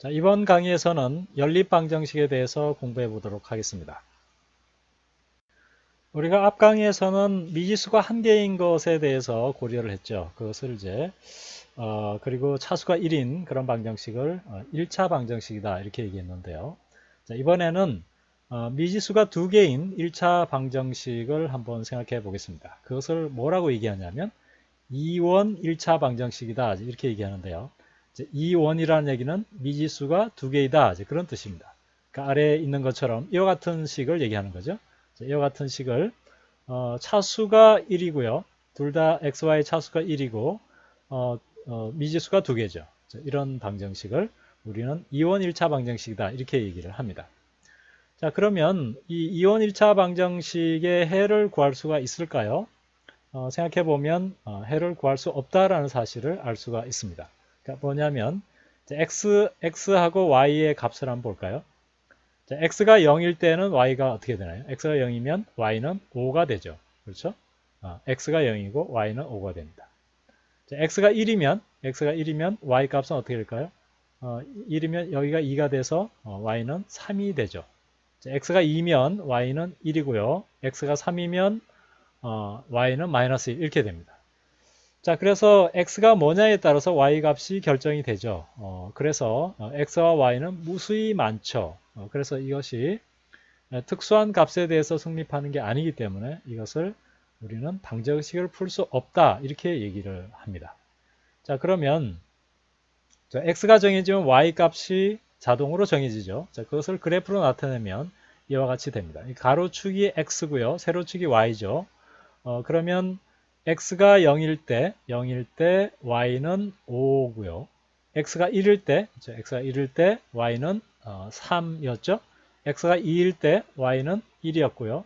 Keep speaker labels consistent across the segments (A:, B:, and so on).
A: 자, 이번 강의에서는 연립방정식에 대해서 공부해 보도록 하겠습니다. 우리가 앞 강의에서는 미지수가 한 개인 것에 대해서 고려를 했죠. 그것을 이제 그리고 차수가 1인 그런 방정식을 1차 방정식이다 이렇게 얘기했는데요. 자, 이번에는 미지수가 두 개인 1차 방정식을 한번 생각해 보겠습니다. 그것을 뭐라고 얘기하냐면 2원 1차 방정식이다 이렇게 얘기하는데요. 2원이라는 얘기는 미지수가 두 개이다 그런 뜻입니다. 그러니까 아래에 있는 것처럼 이와 같은 식을 얘기하는 거죠. 이와 같은 식을 차수가 1이고요. 둘 다 xy 차수가 1이고 미지수가 두 개죠. 이런 방정식을 우리는 2원 1차 방정식이다 이렇게 얘기를 합니다. 자, 그러면 이 2원 1차 방정식의 해를 구할 수가 있을까요? 생각해 보면 해를 구할 수 없다라는 사실을 알 수가 있습니다. 그러니까 뭐냐면 x하고 y의 값을 한번 볼까요? 자, x가 0일 때는 y가 어떻게 되나요? x가 0이면 y는 5가 되죠. 그렇죠? x가 0이고 y는 5가 됩니다. 자, x가 1이면 y 값은 어떻게 될까요? 1이면 여기가 2가 돼서 y는 3이 되죠. 자, x가 2면 y는 1이고요. x가 3이면 y는 마이너스 1 이렇게 됩니다. 자, 그래서 x가 뭐냐에 따라서 y 값이 결정이 되죠. 그래서 x와 y는 무수히 많죠. 그래서 이것이 특수한 값에 대해서 성립하는 게 아니기 때문에 이것을 우리는 방정식을 풀 수 없다 이렇게 얘기를 합니다. 자, 그러면 x가 정해지면 y 값이 자동으로 정해지죠. 자, 그것을 그래프로 나타내면 이와 같이 됩니다. 가로축이 x고요. 세로축이 y죠. 그러면 x가 0일 때 y는 5고요. x가 1일 때 y는 3이었죠. x가 2일 때 y는 1이었고요.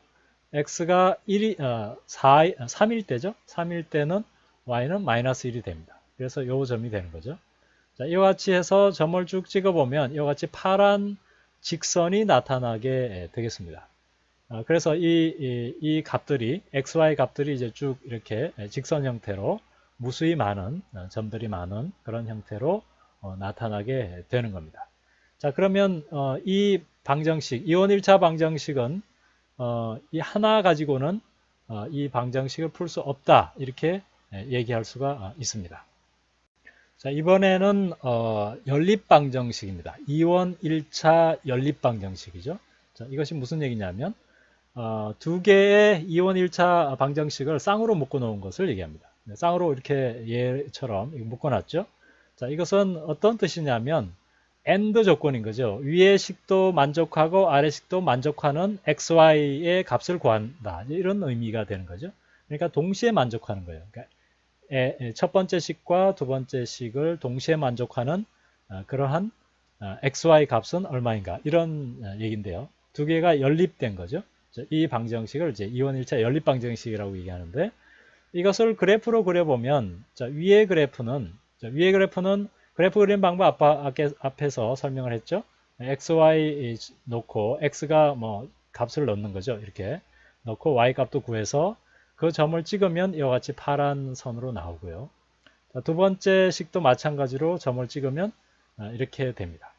A: x가 3일 때죠. 3일 때는 y는 마이너스 1이 됩니다. 그래서 이 점이 되는 거죠. 자, 이와 같이 해서 점을 쭉 찍어보면 이와 같이 파란 직선이 나타나게 되겠습니다. 그래서 이 값들이 xy 값들이 이제 쭉 이렇게 직선 형태로 무수히 많은 점들이 많은 그런 형태로 나타나게 되는 겁니다. 자, 그러면 이 방정식 이원 1차 방정식은 이 하나 가지고는 이 방정식을 풀 수 없다 이렇게 얘기할 수가 있습니다. 자, 이번에는 연립방정식입니다. 이원 1차 연립방정식이죠. 자, 이것이 무슨 얘기냐면 두 개의 이원 1차 방정식을 쌍으로 묶어 놓은 것을 얘기합니다. 쌍으로 이렇게 얘처럼 묶어놨죠. 자, 이것은 어떤 뜻이냐면 AND 조건인 거죠. 위의 식도 만족하고 아래 식도 만족하는 XY의 값을 구한다. 이런 의미가 되는 거죠. 그러니까 동시에 만족하는 거예요. 그러니까 첫 번째 식과 두 번째 식을 동시에 만족하는 그러한 XY 값은 얼마인가 이런 얘기인데요. 두 개가 연립된 거죠. 이 방정식을 이제 이원 1차 연립 방정식이라고 얘기하는데 이것을 그래프로 그려보면 위의 그래프는 그래프 그리는 방법 앞에서 설명을 했죠. xy 놓고 x가 뭐 값을 넣는 거죠. 이렇게 넣고 y 값도 구해서 그 점을 찍으면 이와 같이 파란 선으로 나오고요. 두 번째 식도 마찬가지로 점을 찍으면 이렇게 됩니다.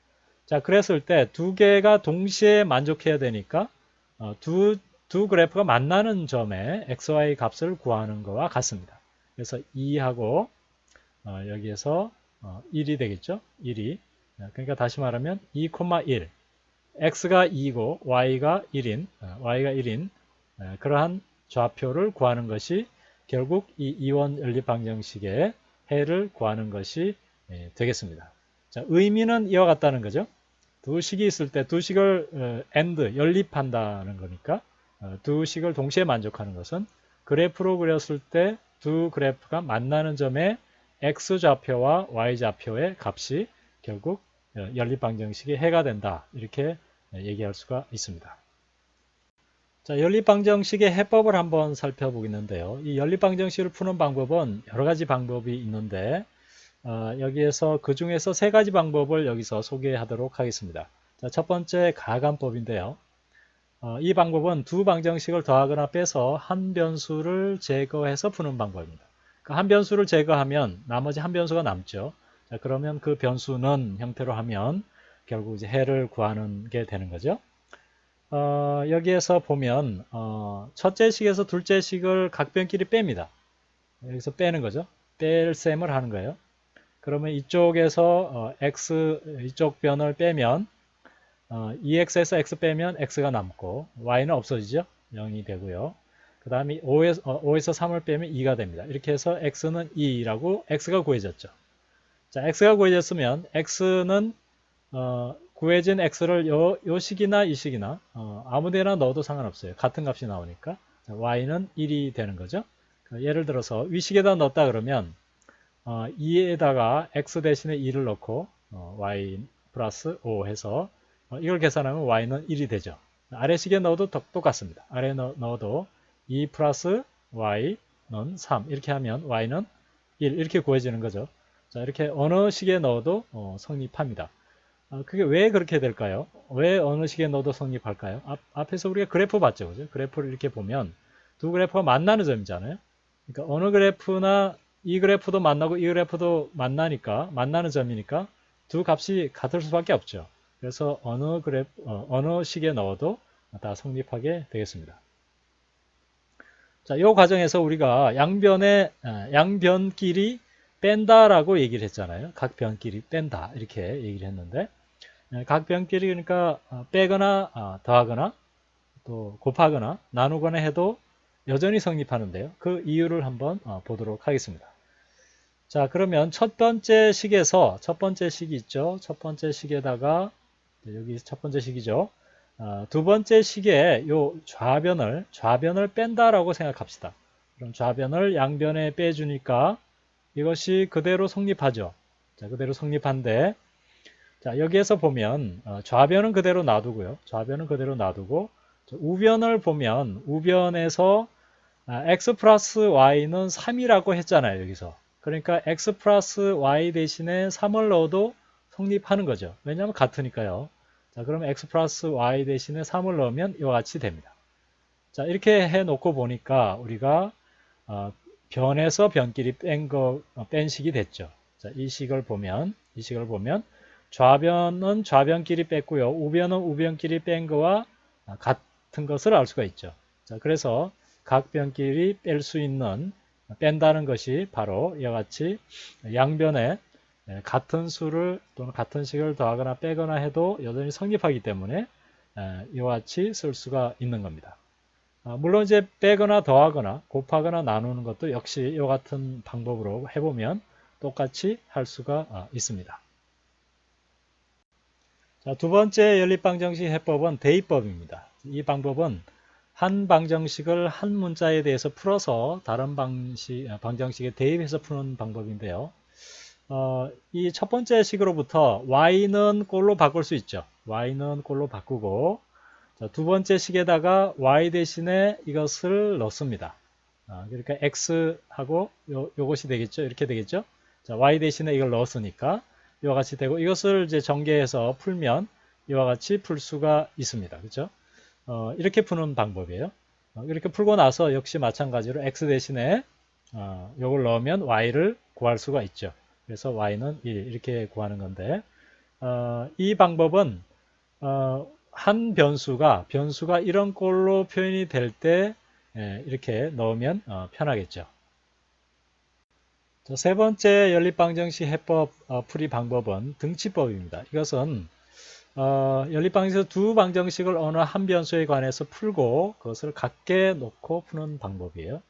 A: 자, 그랬을 때 두 개가 동시에 만족해야 되니까 두 그래프가 만나는 점에 xy 값을 구하는 것과 같습니다. 그래서 2하고 여기에서 1이 되겠죠. 1이. 그러니까 다시 말하면 2,1 x가 2고 y가 1인 그러한 좌표를 구하는 것이 결국 이 이원 연립방정식의 해를 구하는 것이 되겠습니다. 자, 의미는 이와 같다는 거죠. 두 식이 있을 때 두 식을 AND 연립한다는 거니까 두 식을 동시에 만족하는 것은 그래프로 그렸을 때 두 그래프가 만나는 점에 x좌표와 y좌표의 값이 결국 연립방정식의 해가 된다 이렇게 얘기할 수가 있습니다. 자, 연립방정식의 해법을 한번 살펴보겠는데요. 이 연립방정식을 푸는 방법은 여러 가지 방법이 있는데 여기에서 그 중에서 세 가지 방법을 여기서 소개하도록 하겠습니다. 자, 첫 번째 가감법인데요. 이 방법은 두 방정식을 더하거나 빼서 한 변수를 제거해서 푸는 방법입니다. 그 한 변수를 제거하면 나머지 한 변수가 남죠. 자, 그러면 그 변수는 형태로 하면 결국 이제 해를 구하는 게 되는 거죠. 여기에서 보면 첫째 식에서 둘째 식을 각변끼리 뺍니다. 여기서 빼는 거죠. 뺄 셈을 하는 거예요. 그러면 이쪽에서 x 이쪽 변을 빼면 2x에서 x 빼면 x가 남고 y는 없어지죠. 0이 되고요. 그 다음에 5에서 3을 빼면 2가 됩니다. 이렇게 해서 x는 2라고 x가 구해졌죠. 자, x가 구해졌으면 x는 구해진 x를 요 식이나 이 식이나 아무데나 넣어도 상관없어요. 같은 값이 나오니까. 자, y는 1이 되는 거죠. 예를 들어서 위식에다 넣었다 그러면 2에다가 x 대신에 2를 넣고 y 플러스 5 해서 이걸 계산하면 y는 1이 되죠. 아래식에 넣어도 똑같습니다. 아래에 넣어도 2 플러스 y는 3 이렇게 하면 y는 1 이렇게 구해지는 거죠. 자, 이렇게 어느 식에 넣어도 성립합니다. 그게 왜 그렇게 될까요? 왜 어느 식에 넣어도 성립할까요? 앞에서 우리가 그래프 봤죠. 그죠? 그래프를 이렇게 보면 두 그래프가 만나는 점이잖아요. 그러니까 어느 그래프나 이 그래프도 만나고 이 그래프도 만나니까 만나는 점이니까 두 값이 같을 수밖에 없죠. 그래서 어느 식에 넣어도 다 성립하게 되겠습니다. 자, 이 과정에서 우리가 양변끼리 뺀다라고 얘기를 했잖아요. 각 변끼리 뺀다 이렇게 얘기를 했는데 각 변끼리 그러니까 빼거나 더하거나 또 곱하거나 나누거나 해도 여전히 성립하는데요. 그 이유를 한번 보도록 하겠습니다. 자, 그러면 첫 번째 식에서 첫 번째 식이 있죠. 첫 번째 식에다가 여기 첫 번째 식이죠. 두 번째 식에 요 좌변을 뺀다라고 생각합시다. 그럼 좌변을 양변에 빼주니까 이것이 그대로 성립하죠. 자, 그대로 성립한데 자, 여기에서 보면 좌변은 그대로 놔두고요. 좌변은 그대로 놔두고 우변을 보면 우변에서 x 플러스 y는 3이라고 했잖아요. 여기서. 그러니까 x 플러스 y 대신에 3을 넣어도 성립하는 거죠. 왜냐하면 같으니까요. 자, 그러면 x 플러스 y 대신에 3을 넣으면 이와 같이 됩니다. 자, 이렇게 해놓고 보니까 우리가 변에서 변끼리 뺀 식이 됐죠. 자, 이 식을 보면 좌변은 좌변끼리 뺐고요. 우변은 우변끼리 뺀 거와 같은 것을 알 수가 있죠. 자, 그래서 각 변끼리 뺄 수 있는 뺀다는 것이 바로 이와 같이 양변에 같은 수를 또는 같은 식을 더하거나 빼거나 해도 여전히 성립하기 때문에 이와 같이 쓸 수가 있는 겁니다. 물론 이제 빼거나 더하거나 곱하거나 나누는 것도 역시 이와 같은 방법으로 해보면 똑같이 할 수가 있습니다. 자, 두 번째 연립방정식 해법은 대입법입니다. 이 방법은 한 방정식을 한 문자에 대해서 풀어서 다른 방정식에 대입해서 푸는 방법인데요. 이 첫 번째 식으로부터 y는 꼴로 바꿀 수 있죠. y는 꼴로 바꾸고 자, 두 번째 식에다가 y 대신에 이것을 넣습니다. 그러니까 x하고 요것이 되겠죠. 이렇게 되겠죠. 자, y 대신에 이걸 넣었으니까 이와 같이 되고 이것을 이제 전개해서 풀면 이와 같이 풀 수가 있습니다. 그렇죠? 이렇게 푸는 방법이에요. 이렇게 풀고 나서 역시 마찬가지로 x 대신에 요걸 넣으면 y를 구할 수가 있죠. 그래서 y는 1 이렇게 구하는 건데 이 방법은 한 변수가 이런 꼴로 표현이 될 때 이렇게 넣으면 편하겠죠. 세 번째 연립방정식 해법 풀이 방법은 등치법입니다. 이것은 연립방정식에서 두 방정식을 어느 한 변수에 관해서 풀고 그것을 같게 놓고 푸는 방법이에요.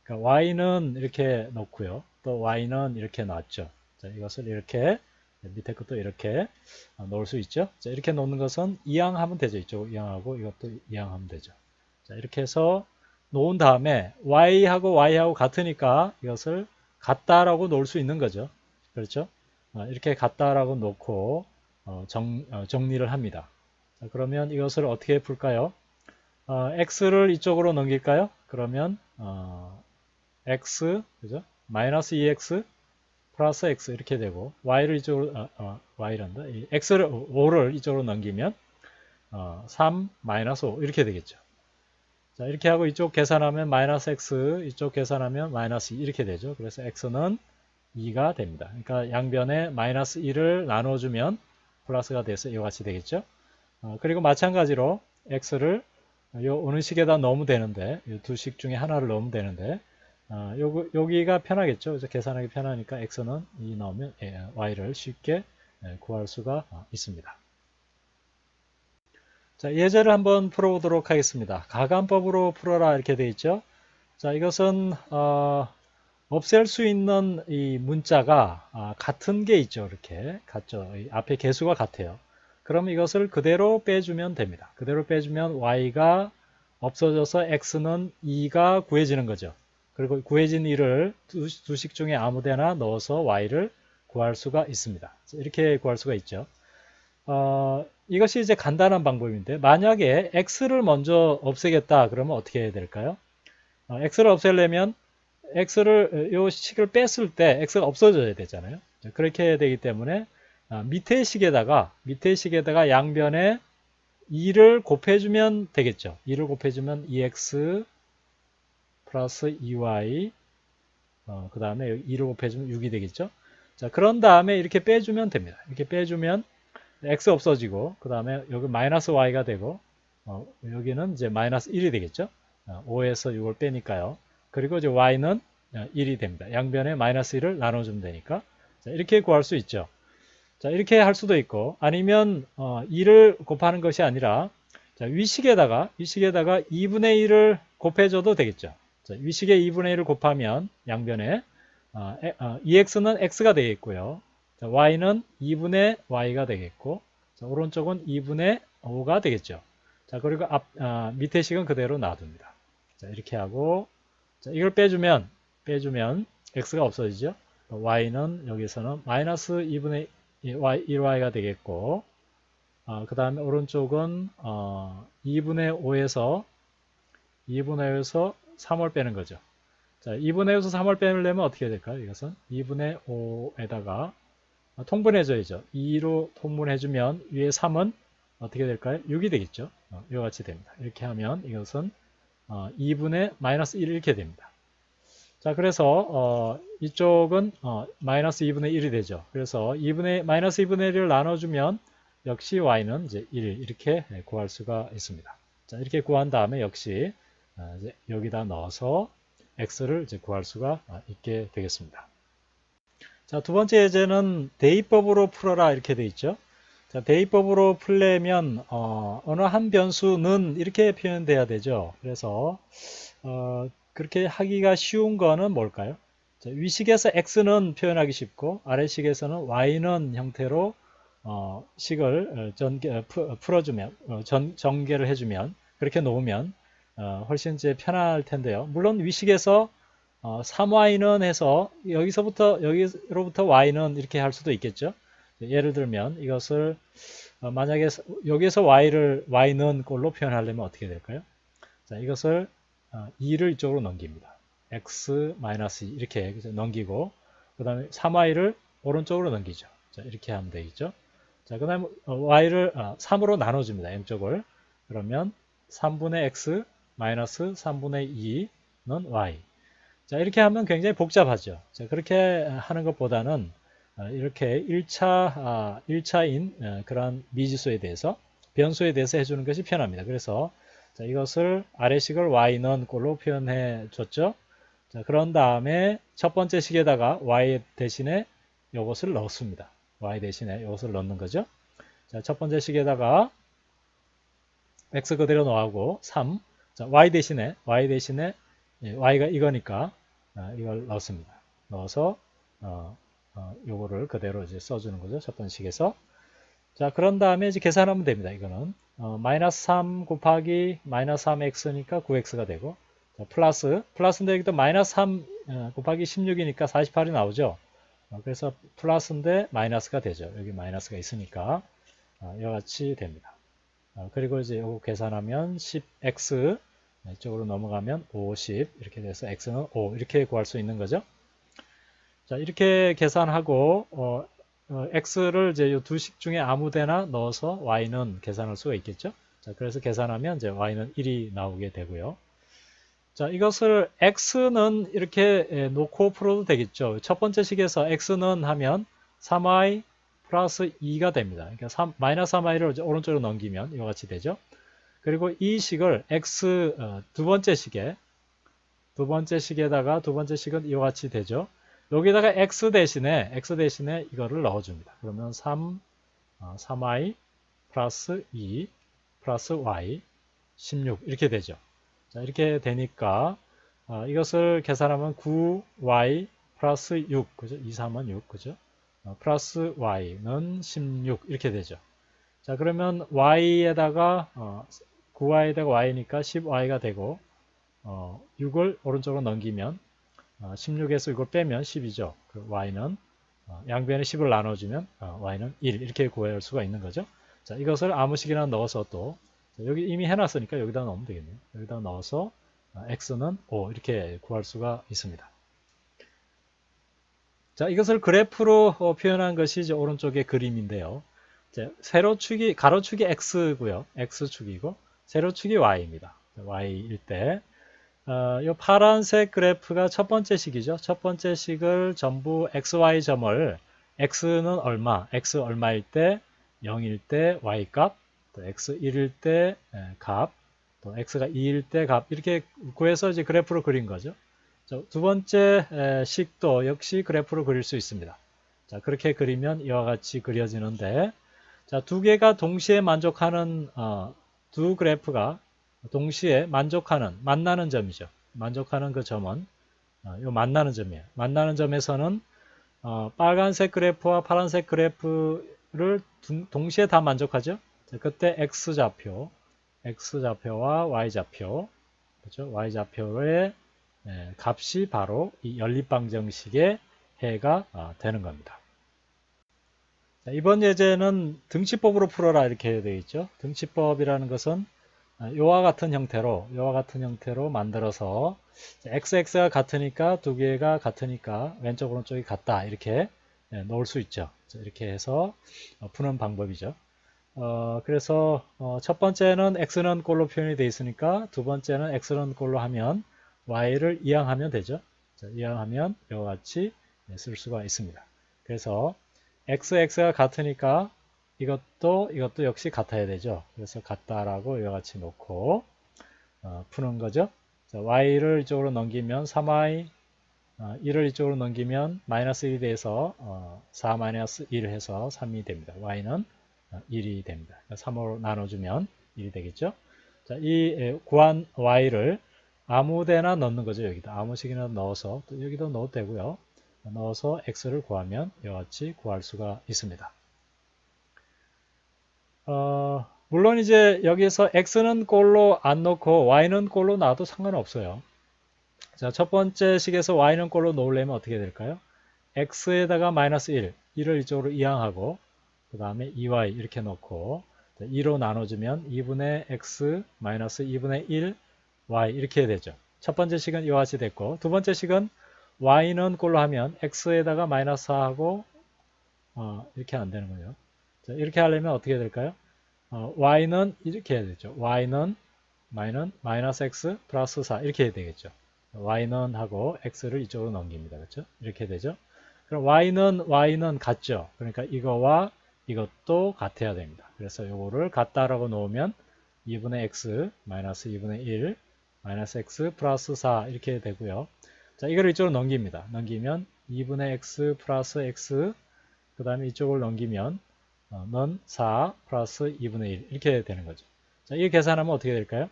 A: 그러니까 y는 이렇게 놓고요. 또 y는 이렇게 놨죠. 자, 이것을 이렇게 밑에 것도 이렇게 놓을 수 있죠. 자, 이렇게 놓는 것은 이항하면 되죠. 이쪽 이항하고 이것도 이항하면 되죠. 자, 이렇게 해서 놓은 다음에 y하고 같으니까 이것을 같다라고 놓을 수 있는 거죠. 그렇죠? 이렇게 같다라고 놓고 정리를 합니다. 자, 그러면 이것을 어떻게 풀까요? x를 이쪽으로 넘길까요? 그러면 x 그죠? 마이너스 2x 플러스 x 이렇게 되고 y를 이쪽으로 y란다. x를 5를 이쪽으로 넘기면 3 마이너스 5 이렇게 되겠죠. 자, 이렇게 하고 이쪽 계산하면 마이너스 x 이쪽 계산하면 마이너스 2 이렇게 되죠. 그래서 x는 2가 됩니다. 그러니까 양변에 마이너스 2를 나눠주면 플러스가 돼서 이와 같이 되겠죠. 그리고 마찬가지로 x를 요 어느 식에다 넣으면 되는데, 이 두 식 중에 하나를 넣으면 되는데, 여기가 편하겠죠. 그래서 계산하기 편하니까 x는 이 넣으면 y를 쉽게 구할 수가 있습니다. 자, 예제를 한번 풀어보도록 하겠습니다. 가감법으로 풀어라 이렇게 되어 있죠. 자, 이것은 없앨 수 있는 이 문자가 같은 게 있죠. 이렇게 같죠. 앞에 개수가 같아요. 그럼 이것을 그대로 빼주면 됩니다. 그대로 빼주면 y가 없어져서 x는 2가 구해지는 거죠. 그리고 구해진 2를 두 식 중에 아무데나 넣어서 y를 구할 수가 있습니다. 이렇게 구할 수가 있죠. 이것이 이제 간단한 방법인데, 만약에 x를 먼저 없애겠다 그러면 어떻게 해야 될까요? x를 없애려면 요 식을 뺐을 때 x가 없어져야 되잖아요. 그렇게 되기 때문에 밑에 식에다가 양변에 2를 곱해주면 되겠죠. 2를 곱해주면 2x 플러스 2y 그 다음에 2를 곱해주면 6이 되겠죠. 자, 그런 다음에 이렇게 빼주면 됩니다. 이렇게 빼주면 x 없어지고 그 다음에 여기 마이너스 y가 되고 여기는 이제 마이너스 1이 되겠죠. 5에서 6을 빼니까요. 그리고 이제 y는 1이 됩니다. 양변에 마이너스 1을 나눠주면 되니까. 자, 이렇게 구할 수 있죠. 자, 이렇게 할 수도 있고, 아니면 2를 곱하는 것이 아니라, 자, 위식에다가 2분의 1을 곱해줘도 되겠죠. 자, 위식에 2분의 1을 곱하면 양변에 2x는 x가 되겠고요. 자, y는 2분의 y가 되겠고, 자, 오른쪽은 2분의 5가 되겠죠. 자, 그리고 밑에 식은 그대로 놔둡니다. 자, 이렇게 하고, 자, 이걸 빼주면 x가 없어지죠. y는 여기서는 마이너스 2분의 1y가 되겠고, 그 다음에 오른쪽은 2분의 5에서 3을 빼는 거죠. 자, 2분의 5에서 3을 빼려면 어떻게 해야 될까요? 이것은 2분의 5에다가 통분해줘야죠. 2로 통분해주면 위에 3은 어떻게 될까요? 6이 되겠죠. 이와 같이 됩니다. 이렇게 하면 이것은 2분의 마이너스 1 이렇게 됩니다. 자, 그래서 이쪽은 마이너스 2분의 1이 되죠. 그래서 마이너스 2분의 1을 나눠주면 역시 y는 이제 1 이렇게 구할 수가 있습니다. 자, 이렇게 구한 다음에 역시 이제 여기다 넣어서 x를 이제 구할 수가 있게 되겠습니다. 자, 두 번째 예제는 대입법으로 풀어라 이렇게 되어 있죠. 자, 대입법으로 풀려면 어느 한 변수는 이렇게 표현돼야 되죠. 그래서 그렇게 하기가 쉬운 거는 뭘까요? 자, 위식에서 x는 표현하기 쉽고 아래식에서는 y는 형태로 식을 풀어주면 전개를 해주면 그렇게 놓으면 훨씬 이제 편할 텐데요. 물론 위식에서 3y는 해서 여기로부터 y는 이렇게 할 수도 있겠죠. 예를 들면 이것을 만약에 여기에서 y는 꼴로 표현하려면 어떻게 될까요? 자, 이것을 2를 이쪽으로 넘깁니다. x-2 이렇게 넘기고 그 다음에 3y를 오른쪽으로 넘기죠. 자, 이렇게 하면 되겠죠. 자, 그 다음에 y를 3으로 나눠줍니다. 양쪽을. 그러면 3분의 x 마이너스 3분의 2는 y. 자, 이렇게 하면 굉장히 복잡하죠. 자, 그렇게 하는 것보다는 이렇게 1차인 그런 미지수에 대해서 변수에 대해서 해주는 것이 편합니다. 그래서 자, 이것을 아래식을 y는 꼴로 표현해 줬죠. 자, 그런 다음에 첫 번째 식에다가 y 대신에 이것을 넣습니다. y 대신에 이것을 넣는 거죠. 자, 첫 번째 식에다가 x 그대로 넣고 3. 자, y 대신에 y가 이거니까 이걸 넣습니다. 넣어서 요거를 그대로 이제 써주는 거죠. 첫 번째 식에서. 자, 그런 다음에 이제 계산하면 됩니다. 이거는 마이너스 3 곱하기 마이너스 3x니까 9x가 되고, 자, 플러스인데 여기도 마이너스 3 곱하기 16이니까 48이 나오죠. 그래서 플러스인데 마이너스가 되죠. 여기 마이너스가 있으니까 이와 같이 됩니다. 그리고 이제 이거 계산하면 10x 이쪽으로 넘어가면 50 이렇게 돼서 x는 5 이렇게 구할 수 있는 거죠. 자, 이렇게 계산하고 x를 이제 이 두 식 중에 아무데나 넣어서 y는 계산할 수가 있겠죠. 자, 그래서 계산하면 이제 y는 1이 나오게 되고요. 자, 이것을 x는 이렇게 놓고 풀어도 되겠죠. 첫 번째 식에서 x는 하면 3y 플러스 2가 됩니다. 그러니까 마이너스 3i를 오른쪽으로 넘기면 이와 같이 되죠. 그리고 이 식을 x 두 번째 식에다가 두 번째 식은 이와 같이 되죠. 여기다가 x 대신에 이거를 넣어줍니다. 그러면 3i 플러스 2 플러스 y 16 이렇게 되죠. 자, 이렇게 되니까 이것을 계산하면 9y 플러스 6 그죠? 2, 3은 6 그죠? 플러스 y는 16 이렇게 되죠. 자, 그러면 y에다가 9y에다가 y니까 10y가 되고 6을 오른쪽으로 넘기면 16에서 이걸 빼면 10이죠. 그 y는 양변에 10을 나눠주면 y는 1 이렇게 구할 수가 있는 거죠. 자, 이것을 아무 식이나 넣어서 또 여기 이미 해놨으니까 여기다 넣으면 되겠네요. 여기다 넣어서 x는 5 이렇게 구할 수가 있습니다. 자, 이것을 그래프로 표현한 것이 이제 오른쪽의 그림인데요. 이제 세로축이 가로축이 x고요. x축이고 세로축이 y입니다. y일 때 이 파란색 그래프가 첫 번째 식이죠. 첫 번째 식을 전부 xy 점을 x는 얼마, x 얼마일 때 0일 때 y 값, 또 x 1일 때 값, 또 x가 2일 때 값 이렇게 구해서 이제 그래프로 그린 거죠. 두 번째 식도 역시 그래프로 그릴 수 있습니다. 자, 그렇게 그리면 이와 같이 그려지는데, 자, 두 개가 동시에 만족하는 두 그래프가 동시에 만나는 점이죠. 만족하는 그 점은 요 만나는 점이에요. 만나는 점에서는 빨간색 그래프와 파란색 그래프를 동시에 다 만족하죠. 자, 그때 x좌표와 y좌표, 그렇죠? y좌표의 값이 바로 이 연립방정식의 해가 되는 겁니다. 자, 이번 예제는 등치법으로 풀어라 이렇게 되어 있죠. 등치법이라는 것은 이와 같은 형태로 만들어서 x가 같으니까 두 개가 같으니까 왼쪽 오른쪽이 같다 이렇게 놓을 수 있죠. 이렇게 해서 푸는 방법이죠. 그래서 첫 번째는 x는 꼴로 표현이 되어 있으니까 두 번째는 x는 꼴로 하면 y를 이항하면 되죠. 자, 이항하면 이와 같이 쓸 수가 있습니다. 그래서 x가 같으니까 이것도 역시 같아야 되죠. 그래서 같다라고 이와 같이 놓고 푸는 거죠. 자, y를 이쪽으로 넘기면 3y, 1을 이쪽으로 넘기면 마이너스 1이 돼서 4 마이너스 1 해서 3이 됩니다. y는 1이 됩니다. 3으로 나눠주면 1이 되겠죠. 자, 이 구한 y를 아무데나 넣는 거죠. 여기다 아무 식이나 넣어서 또 여기도 넣어도 되고요. 넣어서 x를 구하면 이와 같이 구할 수가 있습니다. 물론 이제 여기서 x는 꼴로 안 넣고 y는 꼴로 놔도 상관없어요. 자, 첫 번째 식에서 y는 꼴로 놓으려면 어떻게 될까요? x에다가 마이너스 1을 이쪽으로 이항하고 그 다음에 2y 이렇게 넣고 2로 나눠주면 2분의 x 마이너스 2분의 1 y 이렇게 되죠. 첫 번째 식은 이와 같이 됐고 두 번째 식은 y는 꼴로 하면 x에다가 마이너스 4하고 이렇게 안 되는 거예요. 자, 이렇게 하려면 어떻게 될까요? y는 이렇게 해야 되죠. y는 마이너스 x 플러스 4 이렇게 해야 되겠죠. y는 하고 x를 이쪽으로 넘깁니다. 그렇죠? 이렇게 되죠. 그럼 y는 같죠. 그러니까 이거와 이것도 같아야 됩니다. 그래서 이거를 같다라고 놓으면 2분의 x 마이너스 2분의 1 마이너스 x 플러스 4 이렇게 되고요. 자, 이거를 이쪽으로 넘깁니다. 넘기면 2분의 x 플러스 x 그 다음에 이쪽을 넘기면 는 4 플러스 2분의 1 이렇게 되는 거죠. 자, 이 계산하면 어떻게 될까요?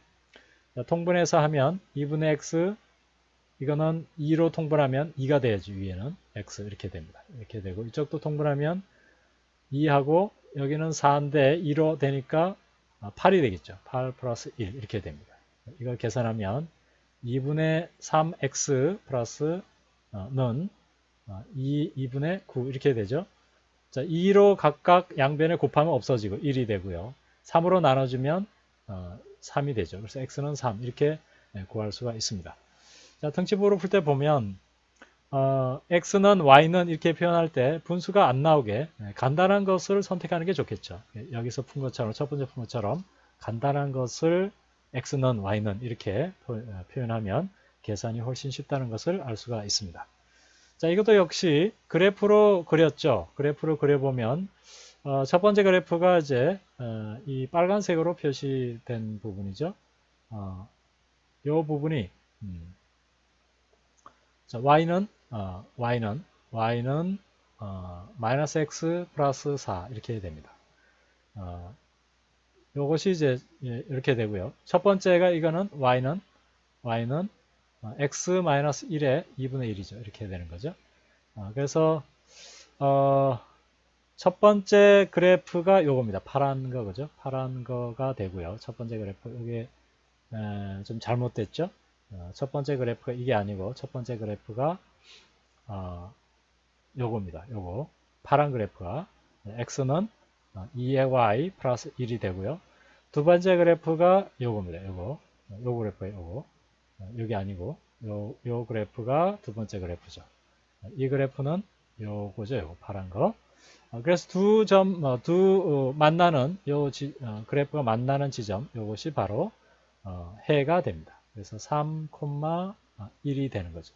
A: 자, 통분해서 하면 2분의 x 이거는 2로 통분하면 2가 돼야지 위에는 x 이렇게 됩니다. 이렇게 되고 이쪽도 통분하면 2하고 여기는 4인데 2로 되니까 8이 되겠죠. 8 플러스 1 이렇게 됩니다. 이걸 계산하면 2분의 3x 플러스 는 2분의 9 이렇게 되죠. 자, 2로 각각 양변에 곱하면 없어지고 1이 되고요. 3으로 나눠주면 3이 되죠. 그래서 x는 3 이렇게 구할 수가 있습니다. 자, 등치법으로 풀 때 보면 x는 y는 이렇게 표현할 때 분수가 안 나오게 간단한 것을 선택하는 게 좋겠죠. 여기서 푼 것처럼 첫 번째 푼 것처럼 간단한 것을 x는 y는 이렇게 표현하면 계산이 훨씬 쉽다는 것을 알 수가 있습니다. 자, 이것도 역시 그래프로 그렸죠. 그래프로 그려보면 첫 번째 그래프가 이제 이 빨간색으로 표시된 부분이죠. 이 부분이 자, y는 마이너스 x 플러스 4 이렇게 됩니다. 요것이 이제 이렇게 되고요. 첫 번째가 이거는 y는 x 마이너스 1의 2분의 1이죠. 이렇게 되는 거죠. 그래서 첫 번째 그래프가 요겁니다. 파란 거 그죠? 파란 거가 되고요. 첫 번째 그래프 이게 좀 잘못됐죠? 첫 번째 그래프가 이게 아니고 첫 번째 그래프가 요겁니다. 요거 파란 그래프가 x는 2의 y 플러스 1이 되고요. 두 번째 그래프가 요겁니다. 요 그래프가 요거 여기 아니고 요 그래프가 두 번째 그래프죠. 이 그래프는 요거죠. 요거 파란 거. 그래서 만나는 그래프가 만나는 지점 요것이 바로 해가 됩니다. 그래서 3,1이 되는 거죠.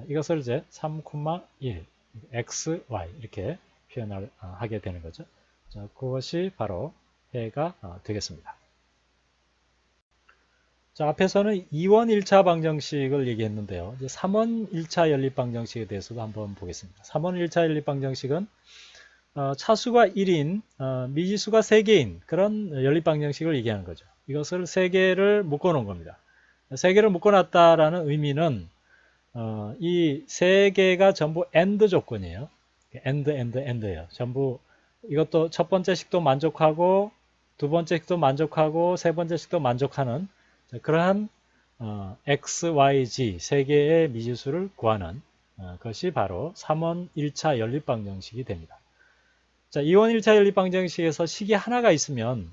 A: 이것을 이제 3,1 x, y 이렇게 표현을 하게 되는 거죠. 자, 그것이 바로 해가 되겠습니다. 자, 앞에서는 2원 1차 방정식을 얘기했는데요. 이제 3원 1차 연립 방정식에 대해서도 한번 보겠습니다. 3원 1차 연립 방정식은 차수가 1인 미지수가 3개인 그런 연립 방정식을 얘기하는 거죠. 이것을 3개를 묶어 놓은 겁니다. 3개를 묶어 놨다라는 의미는 이 3개가 전부 AND 조건이에요. AND예요. 전부 이것도 첫 번째 식도 만족하고 두 번째 식도 만족하고 세 번째 식도 만족하는 그러한 x, y, z 3개의 미지수를 구하는 것이 바로 3원 1차 연립방정식이 됩니다. 자, 2원 1차 연립방정식에서 식이 하나가 있으면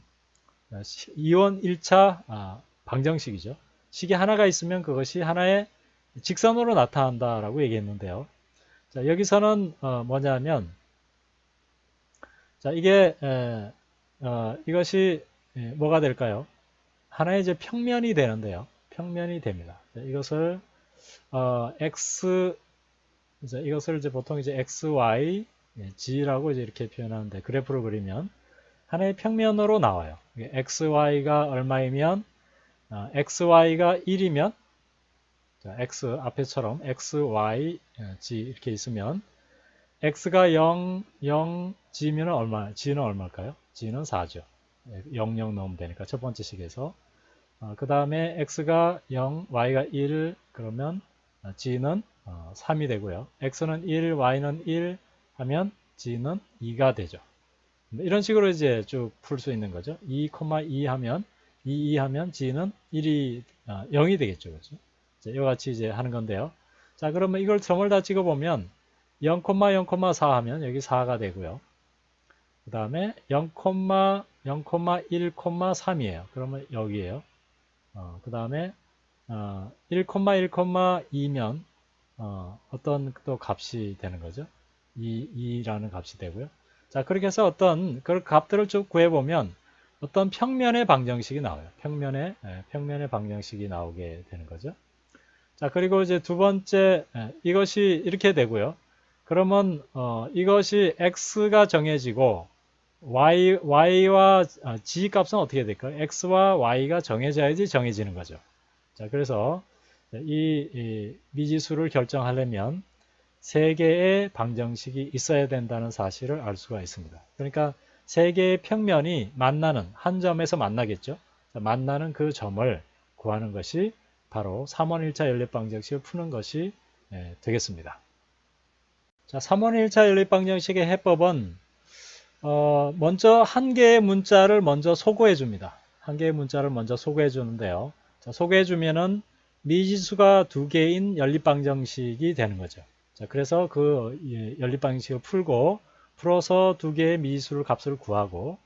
A: 2원 1차 방정식이죠. 식이 하나가 있으면 그것이 하나의 직선으로 나타난다라고 얘기했는데요. 자, 여기서는 뭐냐면 자, 이것이 뭐가 될까요? 하나의 이제 평면이 되는데요. 평면이 됩니다. 자, 이것을 이것을 이제 보통 이제 x, y, g라고 이제 이렇게 표현하는데 그래프로 그리면 하나의 평면으로 나와요. x, y가 얼마이면 xy가 1이면 자, x 앞에처럼 x, y, g 이렇게 있으면 x가 0, g면 g는 얼마일까요? g는 4죠. 0, 0 넣으면 되니까 첫 번째 식에서 그 다음에 x가 0, y가 1 그러면 g는 3이 되고요. x는 1, y는 1 하면 g는 2가 되죠. 이런 식으로 이제 쭉 풀 수 있는 거죠. 2, 2 하면 2 하면 g는 0이 되겠죠. 그렇죠? 이와 같이 이제 하는 건데요. 자, 그러면 이걸 점을 다 찍어보면 0, 0,4 하면 여기 4가 되고요. 그 다음에 0, 1,3이에요. 그러면 여기에요. 그 다음에 1,2면 어떤 또 값이 되는 거죠. 2라는 값이 되고요. 자, 그렇게 해서 어떤 그 값들을 쭉 구해보면 어떤 평면의 방정식이 나와요. 평면의 방정식이 나오게 되는 거죠. 자, 그리고 이제 두 번째 이것이 이렇게 되고요. 그러면 이것이 x가 정해지고 y와 g 값은 어떻게 될까요? x와 y가 정해져야지 정해지는 거죠. 자, 그래서 이 미지수를 결정하려면 3개의 방정식이 있어야 된다는 사실을 알 수가 있습니다. 그러니까 3개의 평면이 만나는 한 점에서 만나겠죠. 자, 만나는 그 점을 구하는 것이 바로 3원 1차 연립방정식을 푸는 것이 되겠습니다. 자, 3원 1차 연립방정식의 해법은 먼저 한 개의 문자를 먼저 소거해 줍니다. 한 개의 문자를 먼저 소거해 주는데요. 자, 소거해 주면은 미지수가 2개인 연립방정식이 되는 거죠. 자, 그래서 그 연립방정식을 풀어서 2개의 미지수를 값을 구하고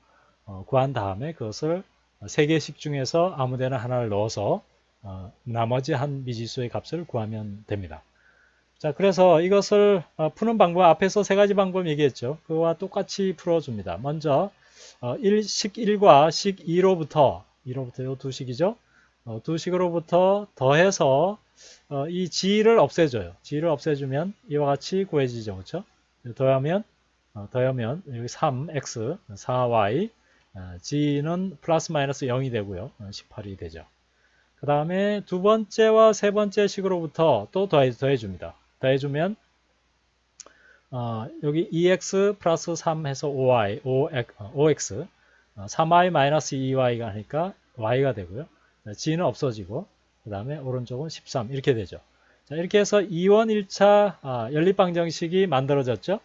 A: 구한 다음에 그것을 3개씩 중에서 아무데나 하나를 넣어서 나머지 한 미지수의 값을 구하면 됩니다. 자, 그래서 이것을 푸는 방법 앞에서 3가지 방법 얘기했죠. 그거와 똑같이 풀어줍니다. 먼저 식 1과 식 2로부터 이 두 식이죠. 두 식으로부터 더해서 이 g를 없애줘요. g를 없애주면 이와 같이 구해지죠. 그렇죠? 더하면 여기 3x, 4y, g는 플러스 마이너스 0이 되고요. 18이 되죠. 그 다음에 두 번째와 세 번째 식으로부터 또 더해줍니다. 더해주면 여기 2x 플러스 3 해서 5x 3y 마이너스 2y가 하니까 y가 되고요. g는 없어지고 그 다음에 오른쪽은 13 이렇게 되죠. 자, 이렇게 해서 2원 1차 연립방정식이 만들어졌죠.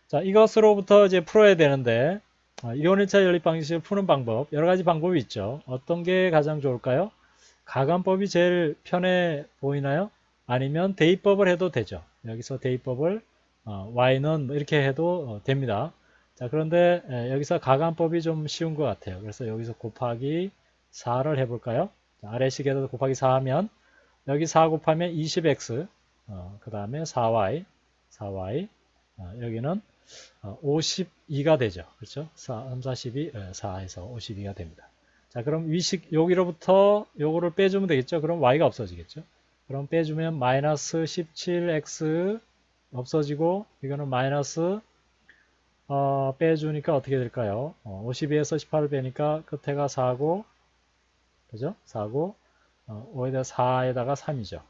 A: 자, 이것으로부터 이제 풀어야 되는데 2원 1차 연립방정식을 푸는 방법 여러 가지 방법이 있죠. 어떤 게 가장 좋을까요? 가관법이 제일 편해 보이나요? 아니면 대입법을 해도 되죠. 여기서 대입법을 y는 뭐 이렇게 해도 됩니다. 자, 그런데 여기서 가관법이 좀 쉬운 것 같아요. 그래서 여기서 곱하기 4를 해볼까요? 자, 아래식에도 곱하기 4 하면 여기 4 곱하면 20x 그 다음에 4y 여기는 52가 되죠. 그렇죠? 3, 4, 12, 4에서 52가 됩니다. 자, 그럼 위식 여기로부터 요거를 빼주면 되겠죠. 그럼 y가 없어지겠죠. 그럼 빼주면 마이너스 17x 없어지고 이거는 마이너스 빼주니까 어떻게 될까요? 52에서 18을 빼니까 끝에가 4고 그죠? 4고 5에다가 4에다가 3이죠.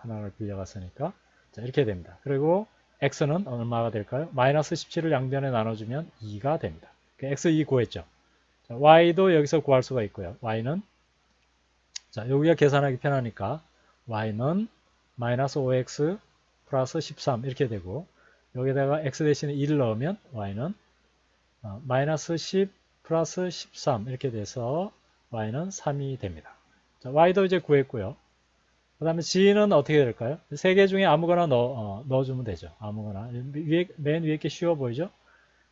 A: 하나를 빌려갔으니까 자, 이렇게 됩니다. 그리고 x는 얼마가 될까요? 마이너스 17을 양변에 나눠주면 2가 됩니다. x 2 구했죠. 자, y도 여기서 구할 수가 있고요. y는 자, 여기가 계산하기 편하니까 y는 마이너스 5x 플러스 13 이렇게 되고 여기다가 x 대신에 2를 넣으면 y는 마이너스 10 플러스 13 이렇게 돼서 y는 3이 됩니다. 자, y도 이제 구했고요. 그 다음에 g는 어떻게 될까요? 세 개 중에 아무거나 넣어주면 되죠. 아무거나. 맨 위에 게 쉬워 보이죠?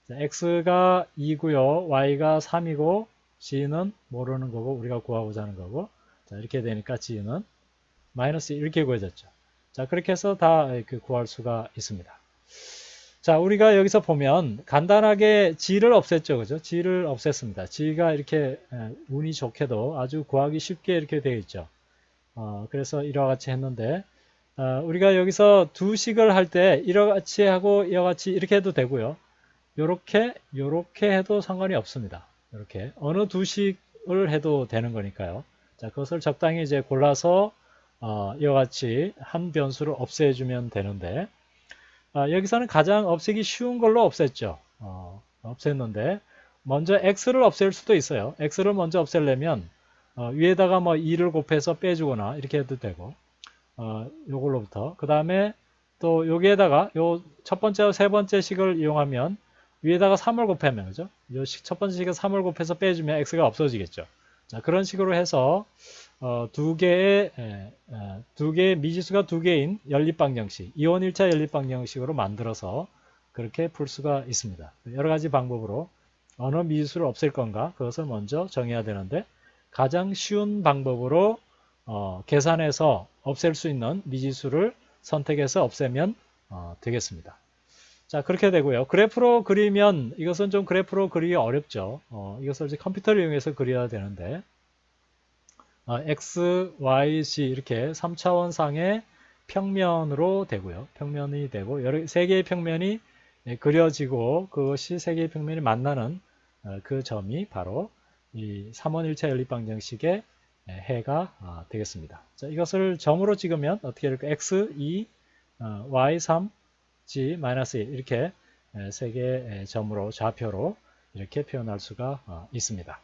A: 자, x가 2고요. y가 3이고 g는 모르는 거고 우리가 구하고자 하는 거고 자, 이렇게 되니까 g는 마이너스 이렇게 구해졌죠. 자, 그렇게 해서 다 구할 수가 있습니다. 자, 우리가 여기서 보면 간단하게 g를 없앴죠. 그죠? g를 없앴습니다. g가 이렇게 운이 좋게도 아주 구하기 쉽게 이렇게 되어 있죠. 그래서 이와 같이 했는데 우리가 여기서 두 식을 할 때 이와 같이 하고 이와 같이 이렇게 해도 되고요. 요렇게 해도 상관이 없습니다. 이렇게 어느 두 식을 해도 되는 거니까요. 자, 그것을 적당히 이제 골라서 이와 같이 한 변수를 없애주면 되는데 여기서는 가장 없애기 쉬운 걸로 없앴죠. 없앴는데 먼저 x를 없앨 수도 있어요. x를 먼저 없애려면 위에다가 뭐 2를 곱해서 빼주거나 이렇게 해도 되고 요걸로부터 그 다음에 또 여기에다가 요 첫 번째와 세 번째 식을 이용하면 위에다가 3을 곱하면 그죠? 요 첫 번째 식에 3을 곱해서 빼주면 x가 없어지겠죠. 자, 그런 식으로 해서 두 개의 미지수가 두 개인 연립방정식, 이원 1차 연립방정식으로 만들어서 그렇게 풀 수가 있습니다. 여러 가지 방법으로 어느 미지수를 없앨 건가 그것을 먼저 정해야 되는데 가장 쉬운 방법으로 계산해서 없앨 수 있는 미지수를 선택해서 없애면 되겠습니다. 자, 그렇게 되고요. 그래프로 그리면 이것은 좀 그래프로 그리기 어렵죠. 이것을 이제 컴퓨터를 이용해서 그려야 되는데 x, y, z 이렇게 3차원상의 평면으로 되고요. 평면이 되고 세 개의 평면이 그려지고 그것이 세 개의 평면이 만나는 그 점이 바로 이 3원 1차 연립방정식의 해가 되겠습니다. 자, 이것을 점으로 찍으면 어떻게 될까요? x, 2, y, 3, g, 마이너스 1 이렇게 세 개의 점으로 좌표로 이렇게 표현할 수가 있습니다.